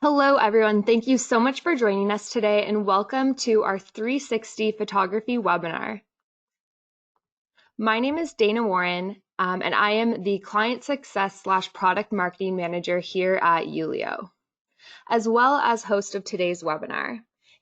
Hello, everyone. Thank you so much for joining us today, and welcome to our 360 photography webinar. My name is Dana Warren, and I am the Client Success / Product Marketing Manager here at Yulio, as well as host of today's webinar.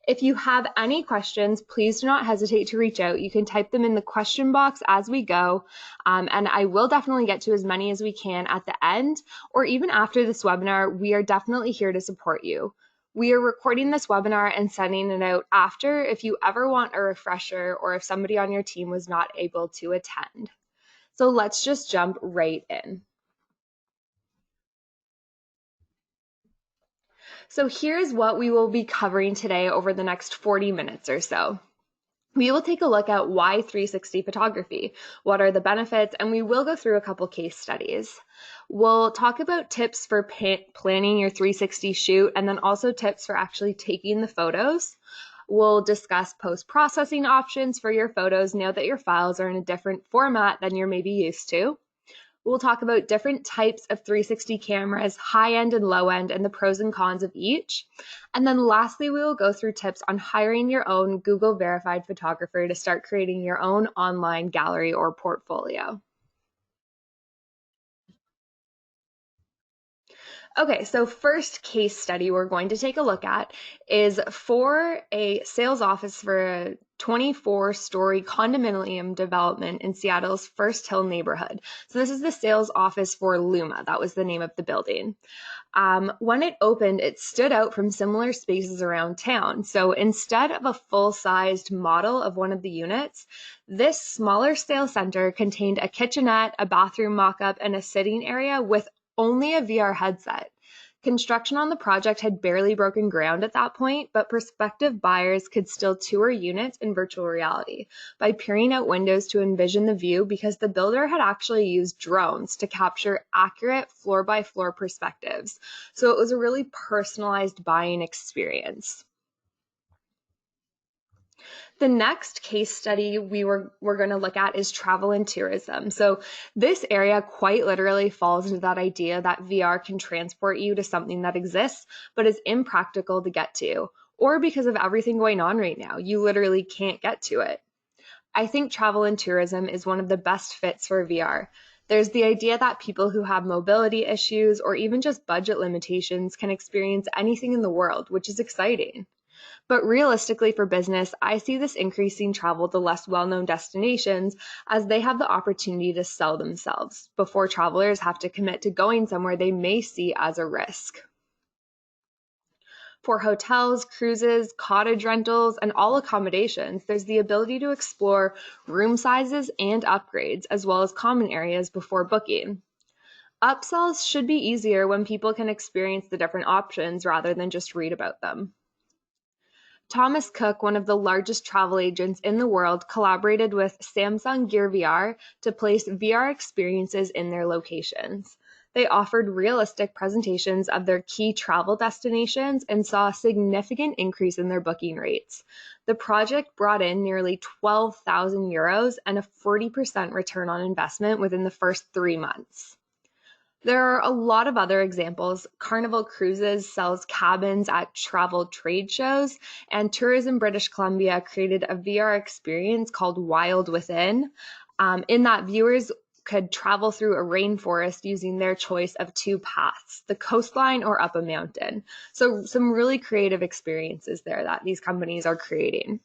If you have any questions, please do not hesitate to reach out. You can type them in the question box as we go, and I will definitely get to as many as we can at the end, or even after this webinar. We are definitely here to support you. We are recording this webinar and sending it out after if you ever want a refresher or if somebody on your team was not able to attend. So let's just jump right in. So here's what we will be covering today over the next 40 minutes or so. We will take a look at why 360 photography, what are the benefits, and we will go through a couple case studies. We'll talk about tips for planning your 360 shoot and then also tips for actually taking the photos. We'll discuss post-processing options for your photos now that your files are in a different format than you're maybe used to. We'll talk about different types of 360 cameras, high end and low end, and the pros and cons of each. And then lastly, we will go through tips on hiring your own Google verified photographer to start creating your own online gallery or portfolio. Okay, so first case study we're going to take a look at is for a sales office for a 24-story condominium development in Seattle's First Hill neighborhood. So this is the sales office for Luma. That was the name of the building. When it opened, it stood out from similar spaces around town. So instead of a full-sized model of one of the units, this smaller sales center contained a kitchenette, a bathroom mock-up, and a sitting area with only a VR headset. Construction on the project had barely broken ground at that point, but prospective buyers could still tour units in virtual reality by peering out windows to envision the view because the builder had actually used drones to capture accurate floor-by-floor perspectives. So it was a really personalized buying experience. The next case study we're going to look at is travel and tourism. So this area quite literally falls into that idea that VR can transport you to something that exists, but is impractical to get to, or because of everything going on right now, you literally can't get to it. I think travel and tourism is one of the best fits for VR. There's the idea that people who have mobility issues or even just budget limitations can experience anything in the world, which is exciting. But realistically for business, I see this increasing travel to less well-known destinations as they have the opportunity to sell themselves before travelers have to commit to going somewhere they may see as a risk. For hotels, cruises, cottage rentals, and all accommodations, there's the ability to explore room sizes and upgrades, as well as common areas before booking. Upsells should be easier when people can experience the different options rather than just read about them. Thomas Cook, one of the largest travel agents in the world, collaborated with Samsung Gear VR to place VR experiences in their locations. They offered realistic presentations of their key travel destinations and saw a significant increase in their booking rates. The project brought in nearly 12,000 euros and a 40% return on investment within the first 3 months. There are a lot of other examples. Carnival Cruises sells cabins at travel trade shows, and Tourism British Columbia created a VR experience called Wild Within. In that, viewers could travel through a rainforest using their choice of 2 paths, the coastline or up a mountain. So some really creative experiences there that these companies are creating.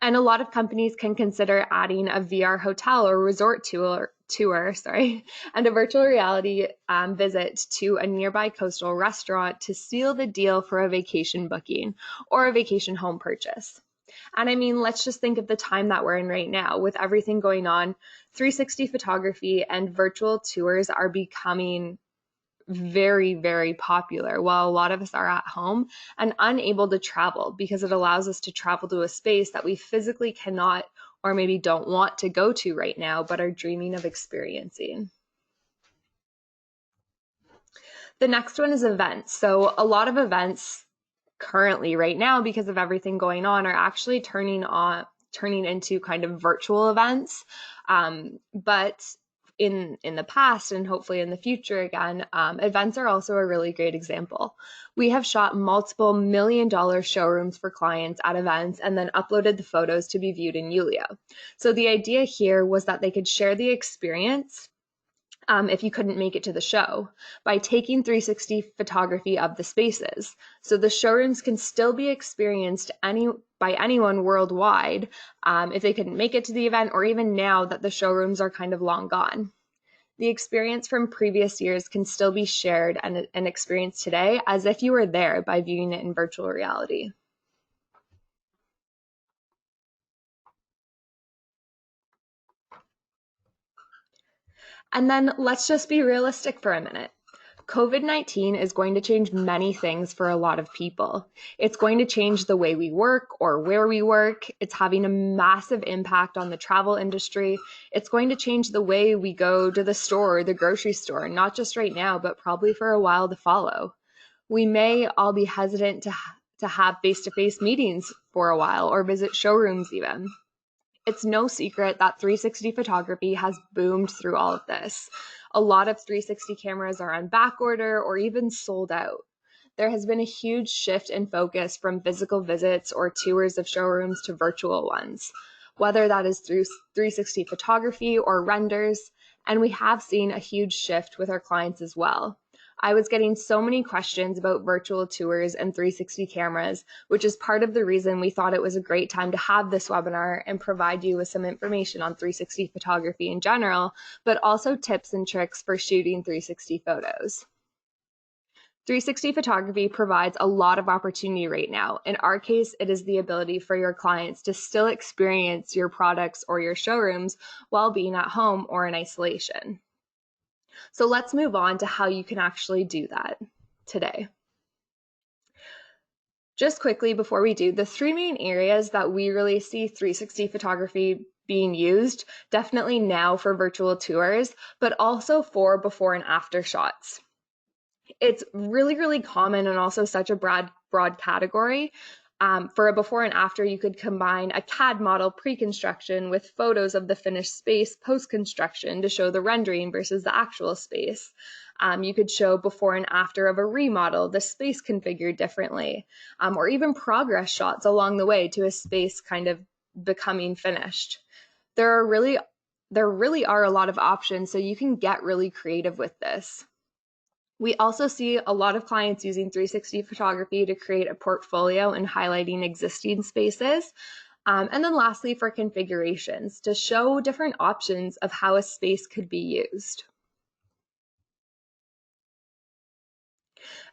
And a lot of companies can consider adding a VR hotel or resort tour, and a virtual reality visit to a nearby coastal restaurant to seal the deal for a vacation booking or a vacation home purchase. And I mean, let's just think of the time that we're in right now with everything going on. 360 photography and virtual tours are becoming very, very popular while a lot of us are at home and unable to travel because it allows us to travel to a space that we physically cannot or maybe don't want to go to right now, but are dreaming of experiencing. The next one is events. So a lot of events currently right now, because of everything going on, are actually turning into kind of virtual events. But in the past and hopefully in the future again, events are also a really great example. We have shot multiple $1 million showrooms for clients at events and then uploaded the photos to be viewed in Yulio. So the idea here was that they could share the experience if you couldn't make it to the show by taking 360 photography of the spaces. So the showrooms can still be experienced by anyone worldwide if they couldn't make it to the event, or even now that the showrooms are kind of long gone. The experience from previous years can still be shared and experienced today as if you were there by viewing it in virtual reality. And then let's just be realistic for a minute. COVID-19 is going to change many things for a lot of people. It's going to change the way we work or where we work. It's having a massive impact on the travel industry. It's going to change the way we go to the store or the grocery store, not just right now, but probably for a while to follow. We may all be hesitant to have face-to-face meetings for a while or visit showrooms even. It's no secret that 360 photography has boomed through all of this. A lot of 360 cameras are on back order or even sold out. There has been a huge shift in focus from physical visits or tours of showrooms to virtual ones, whether that is through 360 photography or renders, and we have seen a huge shift with our clients as well. I was getting so many questions about virtual tours and 360 cameras, which is part of the reason we thought it was a great time to have this webinar and provide you with some information on 360 photography in general, but also tips and tricks for shooting 360 photos. 360 photography provides a lot of opportunity right now. In our case, it is the ability for your clients to still experience your products or your showrooms while being at home or in isolation. So let's move on to how you can actually do that today. Just quickly before we do, the three main areas that we really see 360 photography being used, definitely now for virtual tours, but also for before and after shots. It's really, really common and also such a broad category. For a before and after, you could combine a CAD model pre-construction with photos of the finished space post-construction to show the rendering versus the actual space. You could show before and after of a remodel, the space configured differently, or even progress shots along the way to a space kind of becoming finished. There really are a lot of options, so you can get really creative with this. We also see a lot of clients using 360 photography to create a portfolio and highlighting existing spaces. And then lastly, for configurations, to show different options of how a space could be used.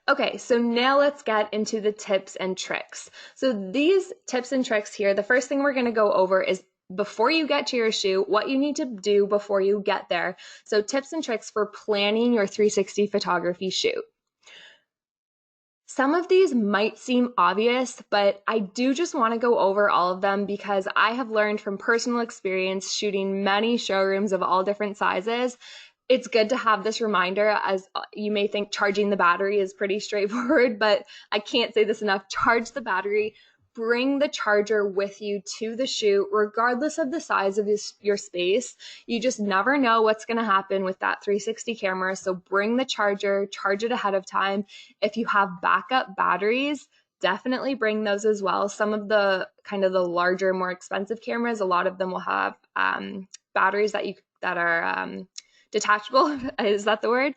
Okay, so now let's get into the tips and tricks. So these tips and tricks here, the first thing we're going to go over is before you get to your shoot, what you need to do before you get there. So tips and tricks for planning your 360 photography shoot. Some of these might seem obvious, but I do just want to go over all of them because I have learned from personal experience shooting many showrooms of all different sizes. It's good to have this reminder, as you may think charging the battery is pretty straightforward, but I can't say this enough. Charge the battery. Bring the charger with you to the shoot, regardless of the size of your space. You just never know what's going to happen with that 360 camera. So bring the charger, charge it ahead of time. If you have backup batteries, definitely bring those as well. Some of the kind of the larger, more expensive cameras, a lot of them will have batteries that are detachable. Is that the word?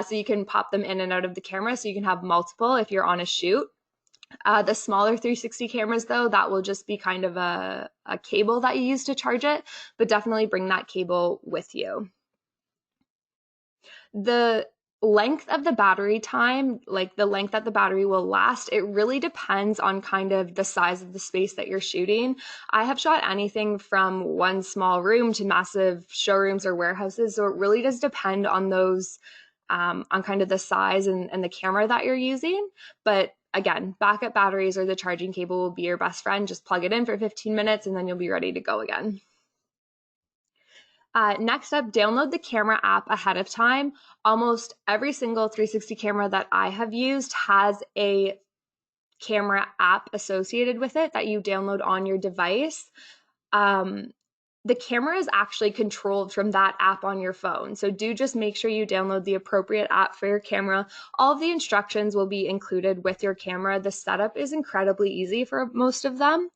So you can pop them in and out of the camera, so you can have multiple if you're on a shoot. The smaller 360 cameras, though, that will just be kind of a cable that you use to charge it, but definitely bring that cable with you. The length of the battery time, like the length that the battery will last, it really depends on kind of the size of the space that you're shooting. I have shot anything from one small room to massive showrooms or warehouses, so it really does depend on those, on kind of the size and the camera that you're using. But again, backup batteries or the charging cable will be your best friend. Just plug it in for 15 minutes and then you'll be ready to go again. Next up, download the camera app ahead of time. Almost every single 360 camera that I have used has a camera app associated with it that you download on your device. the camera is actually controlled from that app on your phone. So do just make sure you download the appropriate app for your camera. All of the instructions will be included with your camera. The setup is incredibly easy for most of them.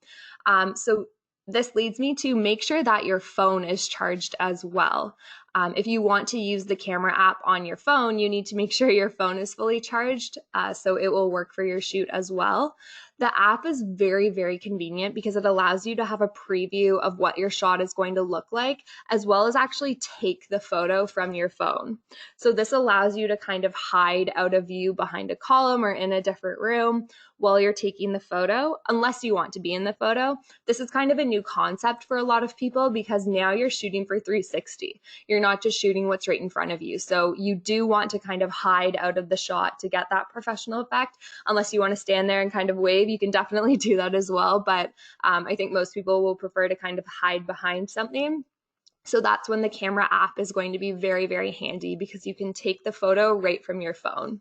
So this leads me to make sure that your phone is charged as well. If you want to use the camera app on your phone, you need to make sure your phone is fully charged so it will work for your shoot as well. The app is very, very convenient because it allows you to have a preview of what your shot is going to look like, as well as actually take the photo from your phone. So this allows you to kind of hide out of view behind a column or in a different room while you're taking the photo, unless you want to be in the photo. This is kind of a new concept for a lot of people because now you're shooting for 360. You're not just shooting what's right in front of you. So you do want to kind of hide out of the shot to get that professional effect. Unless you want to stand there and kind of wave, you can definitely do that as well. But I think most people will prefer to kind of hide behind something. So that's when the camera app is going to be very, very handy because you can take the photo right from your phone.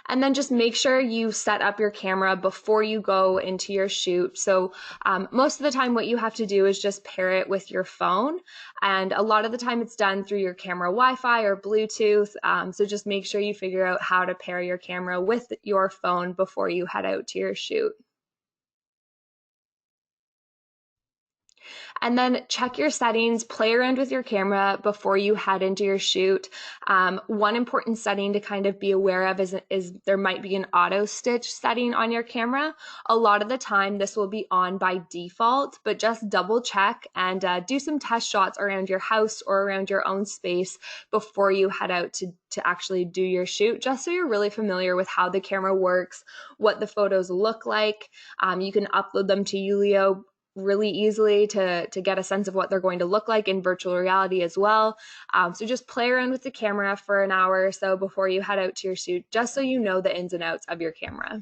And then just make sure you set up your camera before you go into your shoot. So most of the time what you have to do is just pair it with your phone. And a lot of the time it's done through your camera Wi-Fi or Bluetooth. So just make sure you figure out how to pair your camera with your phone before you head out to your shoot. And then check your settings, play around with your camera before you head into your shoot. One important setting to kind of be aware of is there might be an auto stitch setting on your camera. A lot of the time this will be on by default, but just double check and do some test shots around your house or around your own space before you head out to actually do your shoot, just so you're really familiar with how the camera works, what the photos look like. You can upload them to Yulio really easily to get a sense of what they're going to look like in virtual reality as well. So just play around with the camera for an hour or so before you head out to your shoot, just so you know the ins and outs of your camera.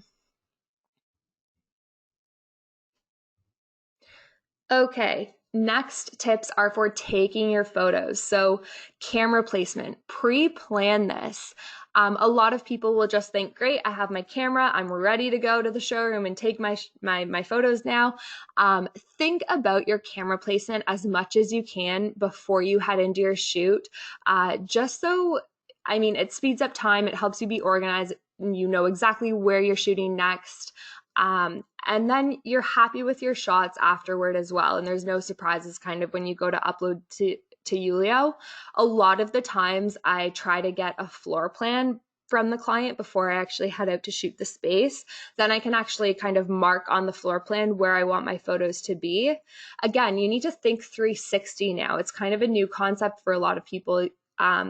Okay, next tips are for taking your photos. So camera placement, pre-plan this. A lot of people will just think, great, I have my camera, I'm ready to go to the showroom and take my photos now. Think about your camera placement as much as you can before you head into your shoot, just so, I mean, it speeds up time, it helps you be organized, and you know exactly where you're shooting next. And then you're happy with your shots afterward as well. And there's no surprises kind of when you go to upload to Yulio. A lot of the times I try to get a floor plan from the client before I actually head out to shoot the space. Then I can actually kind of mark on the floor plan where I want my photos to be. Again, you need to think 360 now. It's kind of a new concept for a lot of people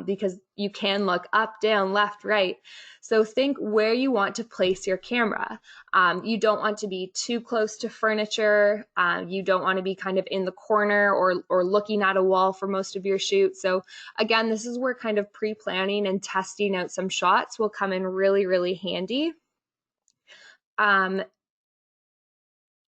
because you can look up, down, left, right. So think where you want to place your camera. You don't want to be too close to furniture. You don't want to be kind of in the corner or looking at a wall for most of your shoot. So again, this is where kind of pre-planning and testing out some shots will come in really, really handy.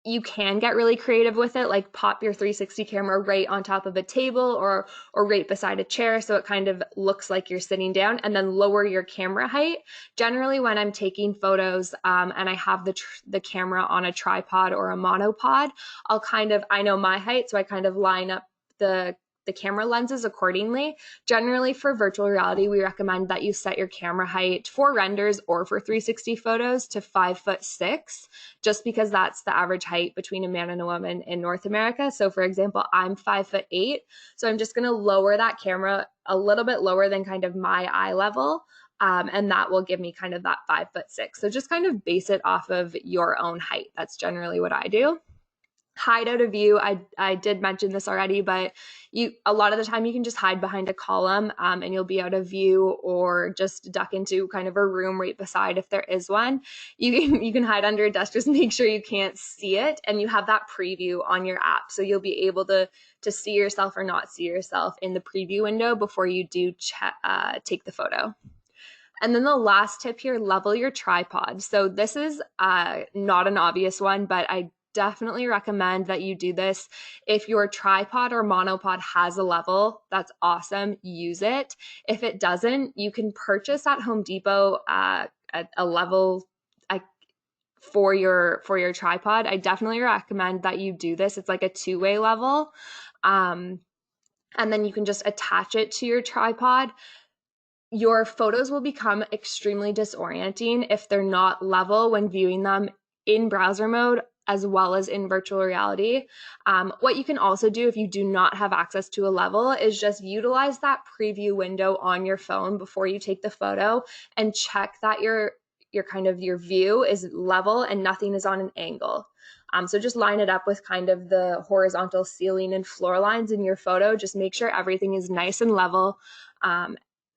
You can get really creative with it, like pop your 360 camera right on top of a table or right beside a chair so it kind of looks like you're sitting down, and then lower your camera height. Generally, when I'm taking photos and I have the camera on a tripod or a monopod, I know my height, so I kind of line up the camera lenses accordingly. Generally, for virtual reality, we recommend that you set your camera height for renders or for 360 photos to 5'6", just because that's the average height between a man and a woman in North America. So for example, I'm 5'8", so I'm just going to lower that camera a little bit lower than kind of my eye level. And that will give me kind of that 5'6". So just kind of base it off of your own height. That's generally what I do. Hide out of view. I did mention this already, but a lot of the time you can just hide behind a column and you'll be out of view, or just duck into kind of a room right beside if there is one. You can hide under a desk, just make sure you can't see it, and you have that preview on your app, so you'll be able to see yourself or not see yourself in the preview window before you do take the photo. And then the last tip here, level your tripod. So this is not an obvious one, but I definitely recommend that you do this. If your tripod or monopod has a level, that's awesome. Use it. If it doesn't, you can purchase at Home Depot a level for your tripod. I definitely recommend that you do this. It's like a two-way level. And then you can just attach it to your tripod. Your photos will become extremely disorienting if they're not level when viewing them in browser mode as well as in virtual reality. What you can also do if you do not have access to a level is just utilize that preview window on your phone before you take the photo and check that your view is level and nothing is on an angle. So just line it up with kind of the horizontal ceiling and floor lines in your photo. Just make sure everything is nice and level.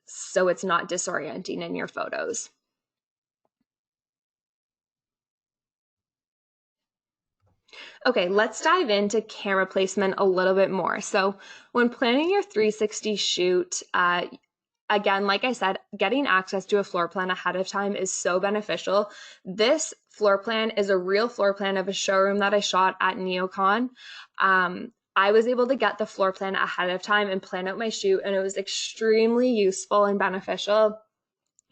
So it's not disorienting in your photos. Okay, let's dive into camera placement a little bit more. So when planning your 360 shoot, again, like I said, getting access to a floor plan ahead of time is so beneficial. This floor plan is a real floor plan of a showroom that I shot at NeoCon. I was able to get the floor plan ahead of time and plan out my shoot, and it was extremely useful and beneficial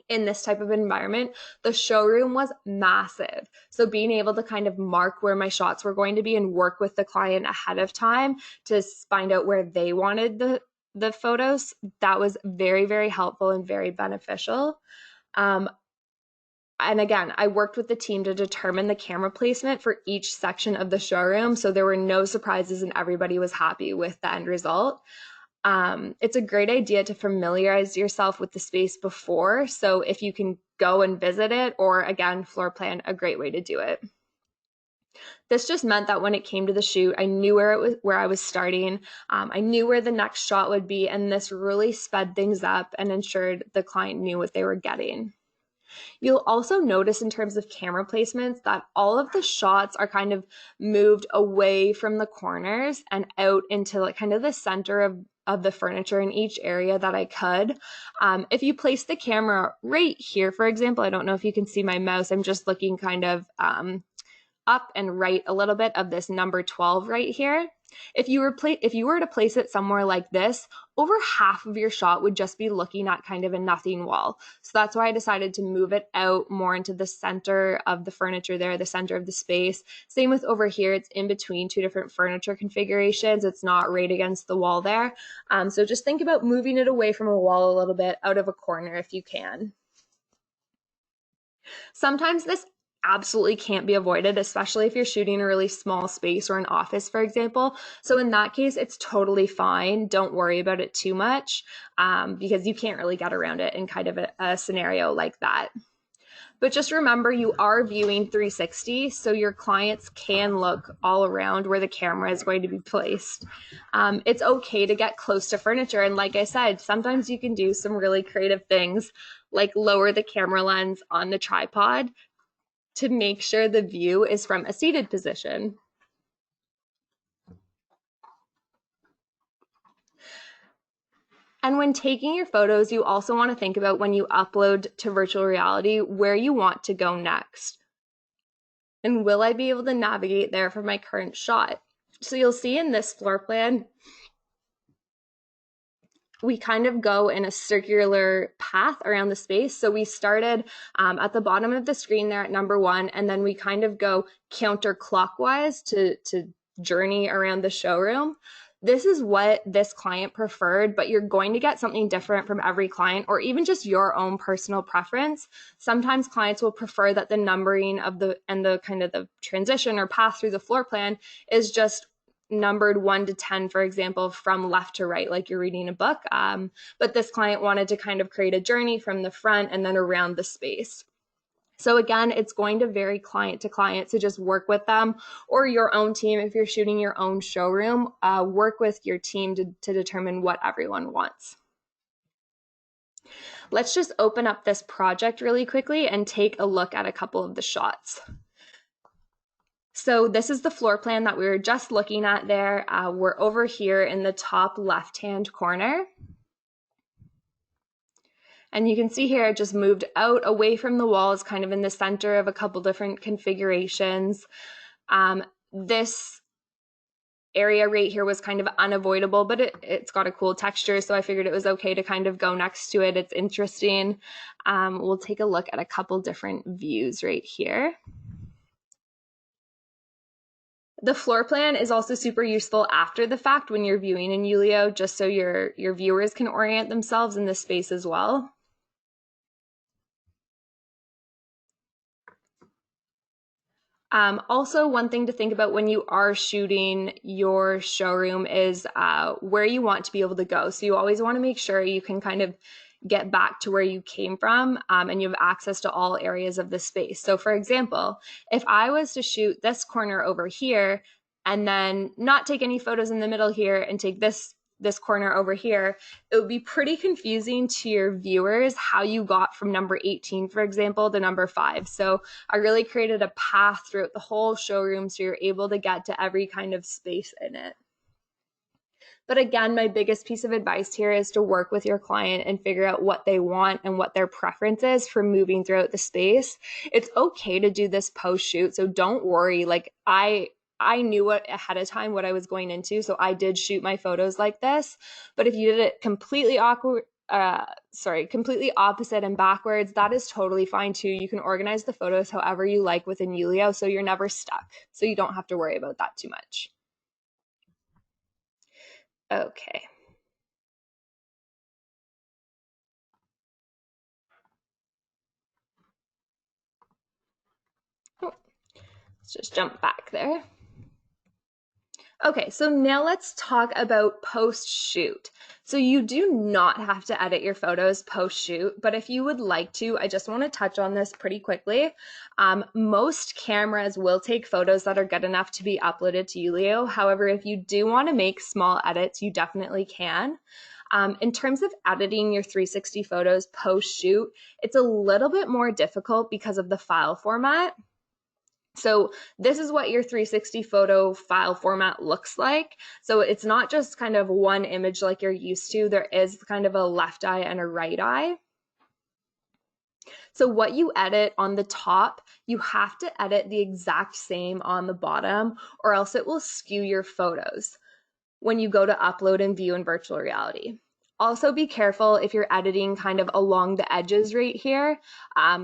in this type of environment. The showroom was massive. So being able to kind of mark where my shots were going to be and work with the client ahead of time to find out where they wanted the photos, that was very, very helpful and very beneficial. And again, I worked with the team to determine the camera placement for each section of the showroom. So there were no surprises and everybody was happy with the end result. It's a great idea to familiarize yourself with the space before. So if you can go and visit it, or again, floor plan, a great way to do it. This just meant that when it came to the shoot, I knew where I was starting. I knew where the next shot would be, and this really sped things up and ensured the client knew what they were getting. You'll also notice in terms of camera placements that all of the shots are kind of moved away from the corners and out into like kind of the center of the furniture in each area that I could. If you place the camera right here, for example, I don't know if you can see my mouse, I'm just looking kind of up and right a little bit of this number 12 right here. If you were to place it somewhere like this, over half of your shot would just be looking at kind of a nothing wall. So that's why I decided to move it out more into the center of the furniture there, the center of the space. Same with over here, it's in between two different furniture configurations. It's not right against the wall there. So just think about moving it away from a wall a little bit, out of a corner if you can. Sometimes this absolutely can't be avoided, especially if you're shooting a really small space or an office, for example. So in that case, it's totally fine. Don't worry about it too much because you can't really get around it in kind of a scenario like that. But just remember, you are viewing 360, so your clients can look all around where the camera is going to be placed. It's okay to get close to furniture. And like I said, sometimes you can do some really creative things like lower the camera lens on the tripod to make sure the view is from a seated position. And when taking your photos, you also want to think about when you upload to virtual reality where you want to go next. And will I be able to navigate there for my current shot? So you'll see in this floor plan, we kind of go in a circular path around the space. So we started at the bottom of the screen there at number 1, and then we kind of go counterclockwise to journey around the showroom. This is what this client preferred, but you're going to get something different from every client, or even just your own personal preference. Sometimes clients will prefer that the numbering of the kind of the transition or path through the floor plan is just numbered 1 to 10, for example, from left to right, like you're reading a book. But this client wanted to kind of create a journey from the front and then around the space. So again, it's going to vary client to client, so just work with them or your own team. If you're shooting your own showroom, work with your team to determine what everyone wants. Let's just open up this project really quickly and take a look at a couple of the shots. So this is the floor plan that we were just looking at there. We're over here in the top left-hand corner. And you can see here it just moved out away from the walls, kind of in the center of a couple different configurations. This area right here was kind of unavoidable, but it's got a cool texture, so I figured it was okay to kind of go next to it. It's interesting. We'll take a look at a couple different views right here. The floor plan is also super useful after the fact when you're viewing in Yulio, just so your viewers can orient themselves in this space as well. Also, one thing to think about when you are shooting your showroom is where you want to be able to go. So you always want to make sure you can kind of get back to where you came from, and you have access to all areas of the space. So for example, if I was to shoot this corner over here and then not take any photos in the middle here and take this corner over here, it would be pretty confusing to your viewers how you got from number 18, for example, to number 5. So I really created a path throughout the whole showroom so you're able to get to every kind of space in it. But again, my biggest piece of advice here is to work with your client and figure out what they want and what their preference is for moving throughout the space. It's okay to do this post shoot, so don't worry. Like I knew ahead of time what I was going into, so I did shoot my photos like this. But if you did it completely completely opposite and backwards, that is totally fine too. You can organize the photos however you like within Yulio, so you're never stuck. So you don't have to worry about that too much. Okay. Oh, let's just jump back there. Okay, so now let's talk about post-shoot. So you do not have to edit your photos post-shoot, but if you would like to, I just want to touch on this pretty quickly. Most cameras will take photos that are good enough to be uploaded to Yulio. However, if you do want to make small edits, you definitely can. In terms of editing your 360 photos post-shoot, it's a little bit more difficult because of the file format. So this is what your 360 photo file format looks like. So it's not just kind of one image like you're used to. There is kind of a left eye and a right eye. So what you edit on the top, you have to edit the exact same on the bottom, or else it will skew your photos when you go to upload and view in virtual reality. Also be careful if you're editing kind of along the edges right here.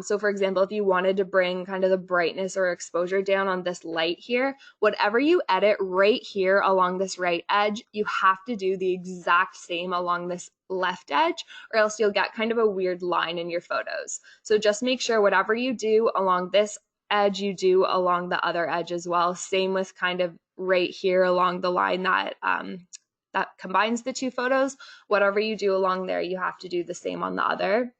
So for example, if you wanted to bring kind of the brightness or exposure down on this light here, whatever you edit right here along this right edge, you have to do the exact same along this left edge, or else you'll get kind of a weird line in your photos. So just make sure whatever you do along this edge, you do along the other edge as well. Same with kind of right here along the line that that combines the two photos. Whatever you do along there, you have to do the same on the other.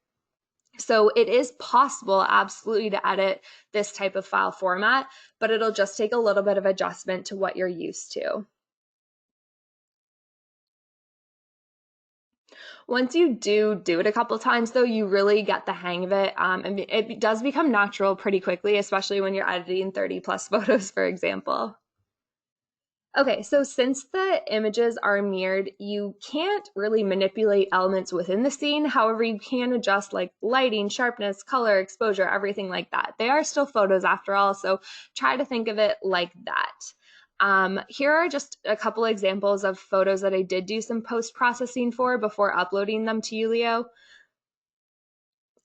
So it is possible absolutely to edit this type of file format, but it'll just take a little bit of adjustment to what you're used to. Once you do it a couple times, though, you really get the hang of it. And it does become natural pretty quickly, especially when you're editing 30 plus photos, for example. Okay, so since the images are mirrored, you can't really manipulate elements within the scene. However, you can adjust like lighting, sharpness, color, exposure, everything like that. They are still photos after all, so try to think of it like that. Here are just a couple examples of photos that I did do some post-processing for before uploading them to Yulio.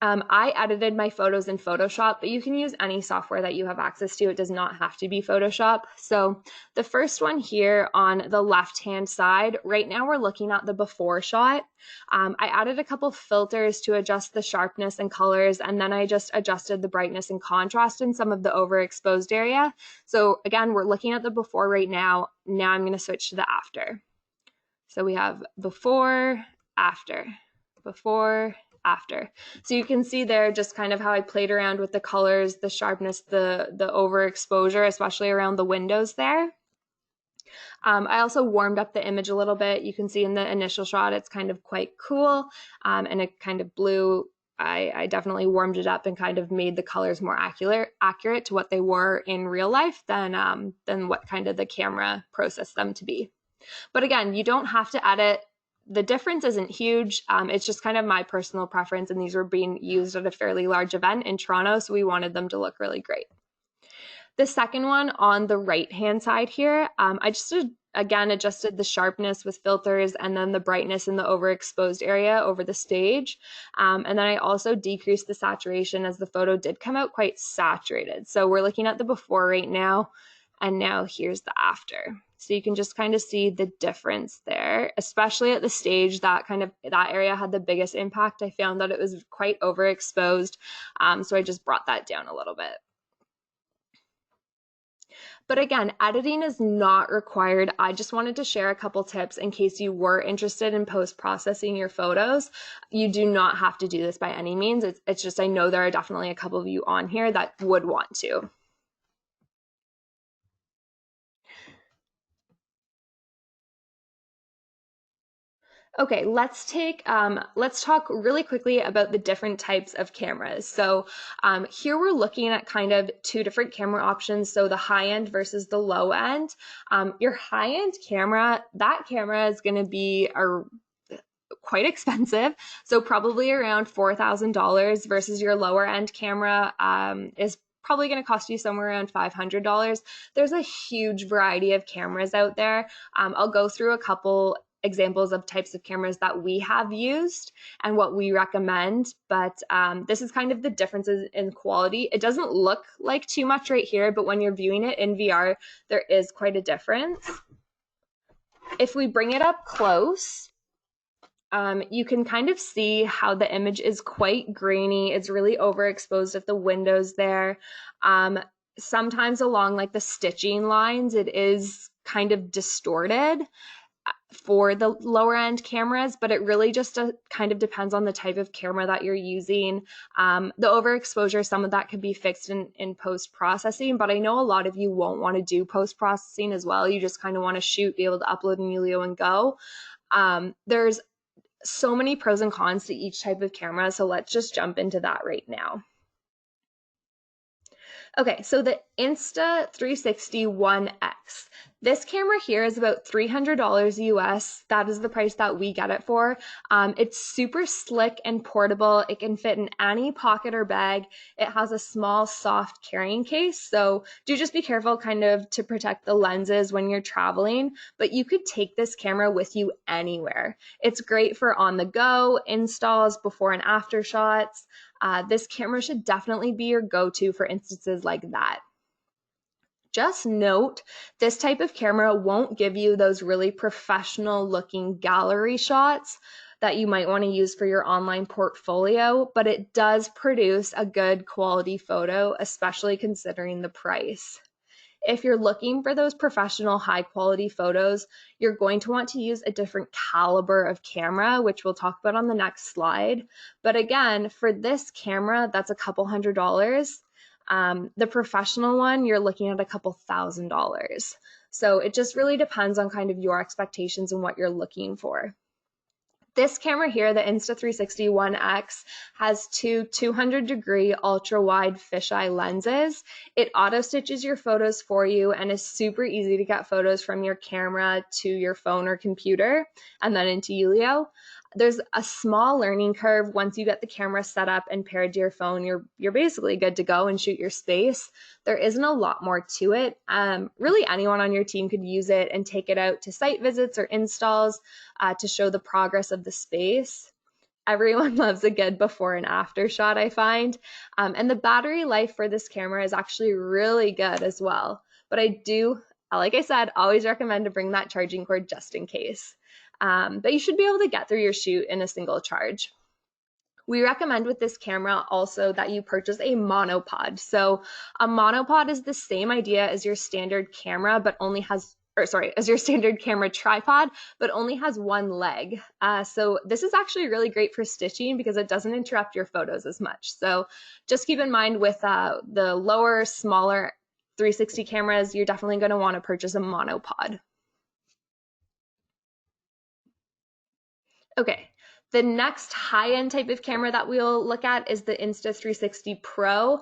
I edited my photos in Photoshop, but you can use any software that you have access to. It does not have to be Photoshop. So the first one here on the left-hand side, right now we're looking at the before shot. I added a couple filters to adjust the sharpness and colors, and then I just adjusted the brightness and contrast in some of the overexposed area. So again, we're looking at the before right now. Now I'm going to switch to the after. So we have before, after, before, after. So you can see there just kind of how I played around with the colors, the sharpness, the overexposure, especially around the windows there. I also warmed up the image a little bit. You can see in the initial shot, it's kind of quite cool, and it kind of blue. I definitely warmed it up and kind of made the colors more accurate to what they were in real life than what kind of the camera processed them to be. But again, you don't have to edit. The difference isn't huge. It's just kind of my personal preference, and these were being used at a fairly large event in Toronto, so we wanted them to look really great. The second one on the right-hand side here, I just again adjusted the sharpness with filters and then the brightness in the overexposed area over the stage. And then I also decreased the saturation as the photo did come out quite saturated. So we're looking at the before right now. and now here's the after. So you can just kind of see the difference there, especially at the stage that area had the biggest impact. I found that it was quite overexposed, so I just brought that down a little bit. But again, editing is not required. I just wanted to share a couple tips in case you were interested in post-processing your photos. You do not have to do this by any means. It's just I know there are definitely a couple of you on here that would want to. Okay, let's talk really quickly about the different types of cameras. So here we're looking at kind of two different camera options. So the high end versus the low end. Your high end camera, that camera is going to be quite expensive. So probably around $4,000 versus your lower end camera is probably going to cost you somewhere around $500. There's a huge variety of cameras out there. I'll go through a couple examples of types of cameras that we have used and what we recommend, but this is kind of the differences in quality. It doesn't look like too much right here, but when you're viewing it in VR, there is quite a difference. If we bring it up close, you can kind of see how the image is quite grainy. It's really overexposed at the windows there. Sometimes along like the stitching lines, it is kind of distorted for the lower end cameras, but it really just kind of depends on the type of camera that you're using. The overexposure, some of that could be fixed in post-processing, but I know a lot of you won't want to do post-processing as well. You just kind of want to shoot, be able to upload in Yulio and go. There's so many pros and cons to each type of camera, so let's just jump into that right now. Okay, so the Insta360 One X. This camera here is about $300 US. That is the price that we get it for. It's super slick and portable. It can fit in any pocket or bag. It has a small, soft carrying case. So do just be careful kind of to protect the lenses when you're traveling, but you could take this camera with you anywhere. It's great for on the go, installs, before and after shots. This camera should definitely be your go-to for instances like that. Just note, this type of camera won't give you those really professional looking gallery shots that you might want to use for your online portfolio, but it does produce a good quality photo, especially considering the price. If you're looking for those professional high quality photos, you're going to want to use a different caliber of camera, which we'll talk about on the next slide. But again, for this camera, that's a couple $100. The professional one, you're looking at a couple $1,000s. So it just really depends on kind of your expectations and what you're looking for. This camera here, the Insta360 One X, has two 200-degree ultra-wide fisheye lenses. It auto-stitches your photos for you and is super easy to get photos from your camera to your phone or computer and then into Yulio. There's a small learning curve. Once you get the camera set up and paired to your phone, you're basically good to go and shoot your space. There isn't a lot more to it. Really anyone on your team could use it and take it out to site visits or installs to show the progress of the space. Everyone loves a good before and after shot, I find. And the battery life for this camera is actually really good as well. But I do, like I said, always recommend to bring that charging cord just in case. But you should be able to get through your shoot in a single charge. We recommend with this camera also that you purchase a monopod. So a monopod is the same idea as your standard camera, but only has, as your standard camera tripod, but only has one leg. So this is actually really great for stitching because it doesn't interrupt your photos as much. So just keep in mind with the lower, smaller 360 cameras, you're definitely going to want to purchase a monopod. Okay, the next high-end type of camera that we'll look at is the Insta360 Pro.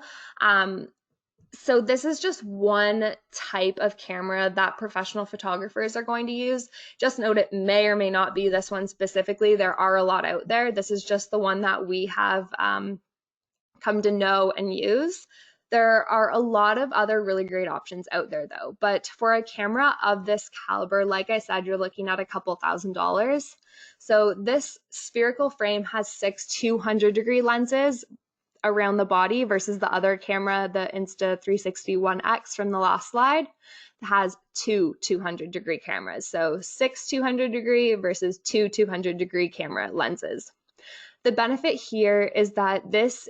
So this is just one type of camera that professional photographers are going to use. Just note it may or may not be this one specifically. There are a lot out there. This is just the one that we have come to know and use. There are a lot of other really great options out there though, but for a camera of this caliber, like I said, you're looking at a couple $1,000s. So this spherical frame has 6 200-degree lenses. around the body versus the other camera, the Insta360 One X from the last slide, has two 200-degree cameras. So 6 200-degree versus two 200-degree camera lenses. The benefit here is that this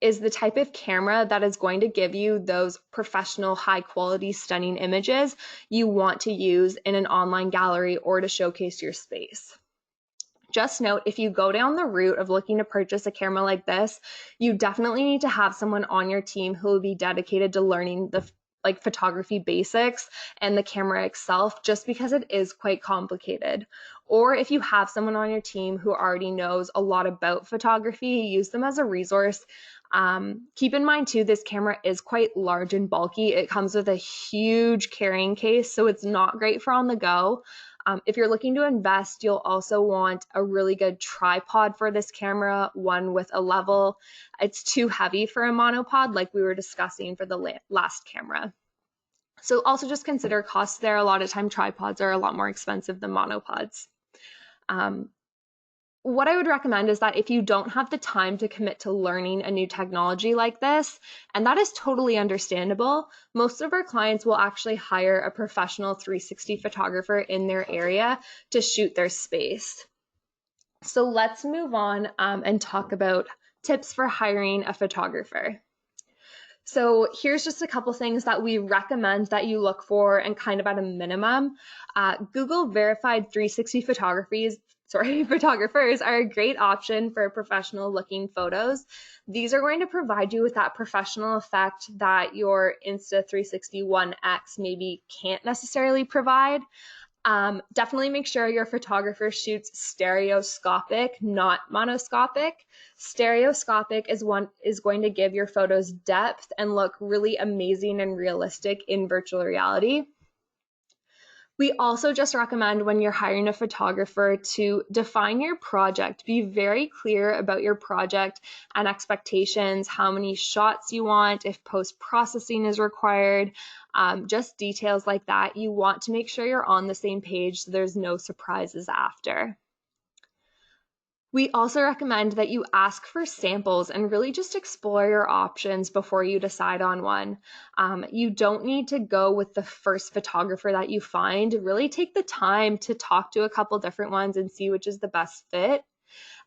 is the type of camera that is going to give you those professional, high quality, stunning images you want to use in an online gallery or to showcase your space. Just note, if you go down the route of looking to purchase a camera like this, you definitely need to have someone on your team who will be dedicated to learning the photography basics and the camera itself, just because it is quite complicated. Or if you have someone on your team who already knows a lot about photography, use them as a resource. Keep in mind too, this camera is quite large and bulky. It comes with a huge carrying case, so it's not great for on the go. If you're looking to invest, you'll also want a really good tripod for this camera, one with a level. It's too heavy for a monopod like we were discussing for the last camera. So also just consider costs there. A lot of time tripods are a lot more expensive than monopods. What I would recommend is that if you don't have the time to commit to learning a new technology like this, and that is totally understandable, most of our clients will actually hire a professional 360 photographer in their area to shoot their space. So let's move on and talk about tips for hiring a photographer. So here's just a couple things that we recommend that you look for and kind of at a minimum. Google verified 360 photographers are a great option for professional looking photos. These are going to provide you with that professional effect that your Insta360 One X maybe can't necessarily provide. Definitely make sure your photographer shoots stereoscopic, not monoscopic. Stereoscopic is going to give your photos depth and look really amazing and realistic in virtual reality. We also just recommend when you're hiring a photographer to define your project. Be very clear about your project and expectations, how many shots you want, if post-processing is required, just details like that. You want to make sure you're on the same page so there's no surprises after. We also recommend that you ask for samples and really just explore your options before you decide on one. You don't need to go with the first photographer that you find. Really take the time to talk to a couple different ones and see which is the best fit.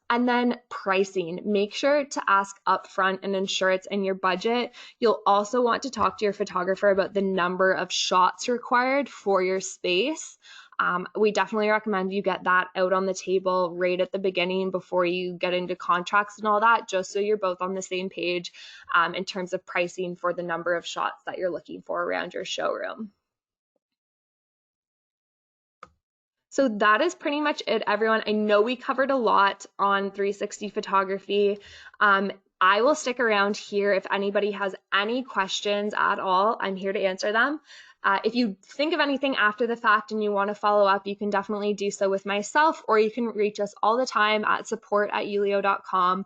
And then pricing. Make sure to ask upfront and ensure it's in your budget. You'll also want to talk to your photographer about the number of shots required for your space. We definitely recommend you get that out on the table right at the beginning before you get into contracts and all that, just so you're both on the same page in terms of pricing for the number of shots that you're looking for around your showroom. So that is pretty much it, everyone. I know we covered a lot on 360 photography. I will stick around here if anybody has any questions at all. I'm here to answer them. If you think of anything after the fact and you want to follow up, you can definitely do so with myself, or you can reach us all the time at support@yulio.com.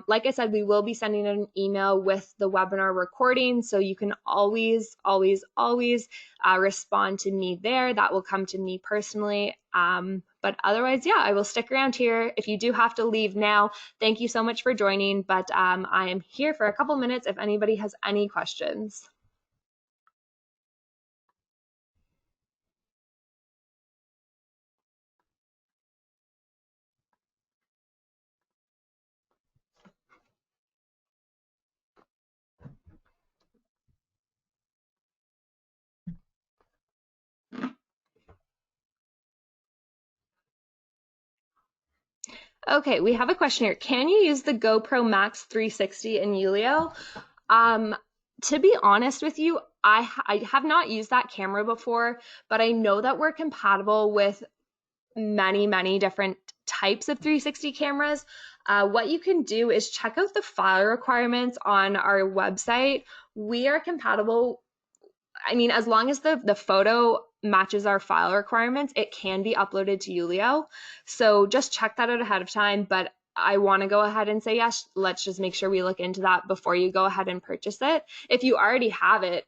Like I said, we will be sending an email with the webinar recording, so you can always respond to me there. That will come to me personally. But otherwise, yeah, I will stick around here. If you do have to leave now, thank you so much for joining. But I am here for a couple minutes if anybody has any questions. Okay, we have a question here. Can you use the GoPro Max 360 in Yulio? To be honest with you, I have not used that camera before, but I know that we're compatible with many different types of 360 cameras. What you can do is check out the file requirements on our website. We are compatible. I mean, as long as the photo matches our file requirements, it can be uploaded to Yulio. So just check that out ahead of time. But I want to go ahead and say yes. Let's just make sure we look into that before you go ahead and purchase it. If you already have it,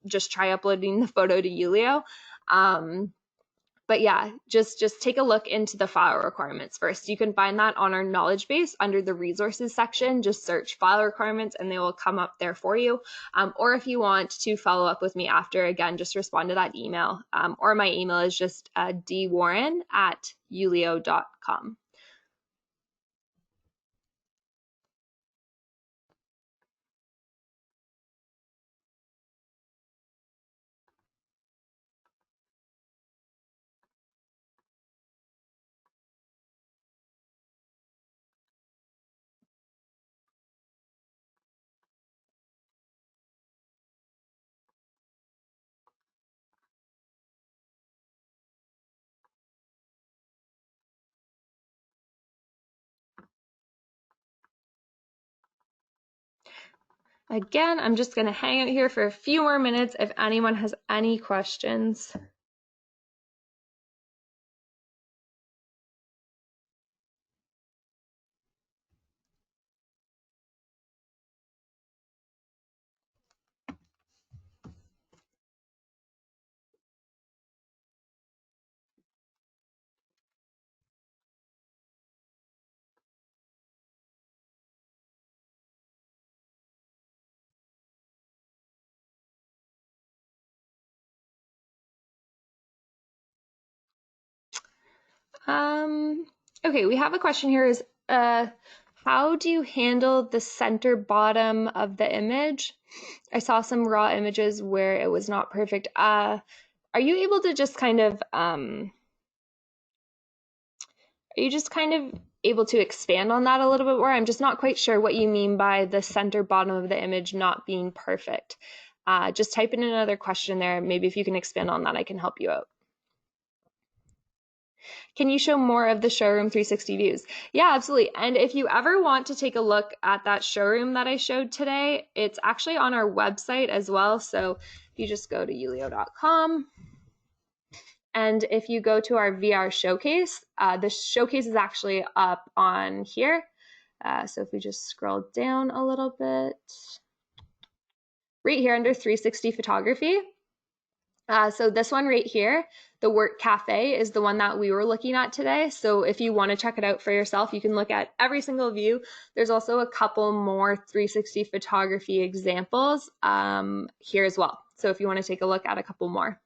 just try uploading the photo to Yulio. But yeah, just take a look into the file requirements first. You can find that on our knowledge base under the resources section. Just search file requirements and they will come up there for you. Or if you want to follow up with me after, again, just respond to that email. Or my email is just dwarren@yulio.com. Again, I'm just going to hang out here for a few more minutes if anyone has any questions. Okay, we have a question here is, how do you handle the center bottom of the image? I saw some raw images where it was not perfect. Are you able to just kind of, able to expand on that a little bit more? I'm just not quite sure what you mean by the center bottom of the image not being perfect. Just type in another question there. Maybe if you can expand on that, I can help you out. Can you show more of the showroom 360 views? Yeah, absolutely. And if you ever want to take a look at that showroom that I showed today, it's actually on our website as well. So if you just go to yulio.com, and if you go to our VR showcase, the showcase is actually up on here. So if we just scroll down a little bit, right here under 360 photography. So this one right here, the Work Cafe, is the one that we were looking at today. So if you want to check it out for yourself, you can look at every single view. There's also a couple more 360 photography examples here as well. So if you want to take a look at a couple more.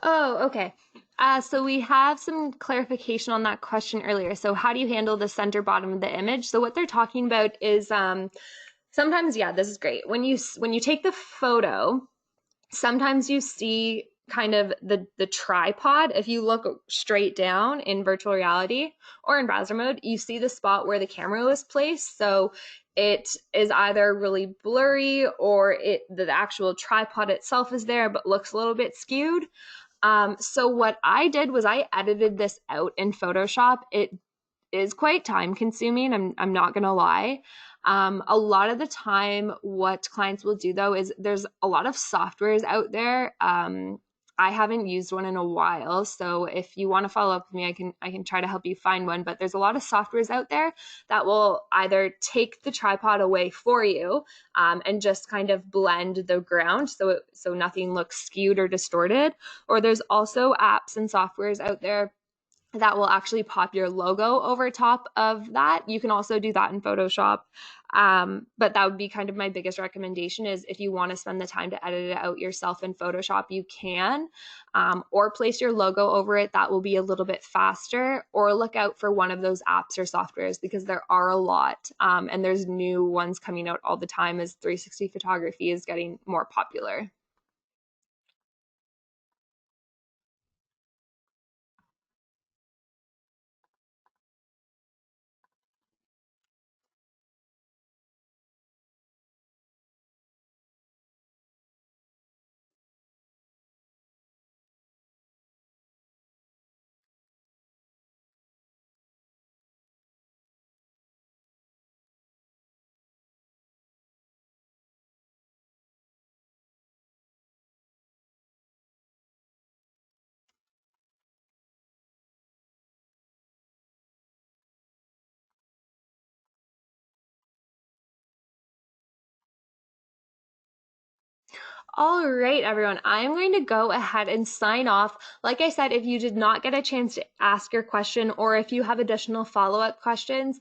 Oh, okay. So we have some clarification on that question earlier. So how do you handle the center bottom of the image? So what they're talking about is sometimes, yeah, this is great. When you take the photo, sometimes you see kind of the tripod. If you look straight down in virtual reality or in browser mode, you see the spot where the camera was placed. So it is either really blurry or the actual tripod itself is there but looks a little bit skewed. So what I did was I edited this out in Photoshop. It is quite time consuming. I'm not going to lie. A lot of the time, what clients will do though is there's a lot of softwares out there. I haven't used one in a while, so if you want to follow up with me, I can try to help you find one. But there's a lot of softwares out there that will either take the tripod away for you, and just kind of blend the ground so nothing looks skewed or distorted. Or there's also apps and softwares out there that will actually pop your logo over top of that. You can also do that in Photoshop. But that would be kind of my biggest recommendation is if you want to spend the time to edit it out yourself in Photoshop, you can, or place your logo over it. That will be a little bit faster, or look out for one of those apps or softwares because there are a lot. And there's new ones coming out all the time as 360 photography is getting more popular. All right, everyone. I'm going to go ahead and sign off. Like I said, if you did not get a chance to ask your question or if you have additional follow up questions,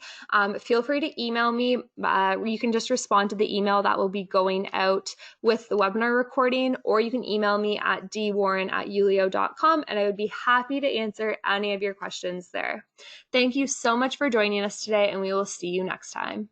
feel free to email me. You can just respond to the email that will be going out with the webinar recording, or you can email me at dwarren@yulio.com, and I would be happy to answer any of your questions there. Thank you so much for joining us today, and we will see you next time.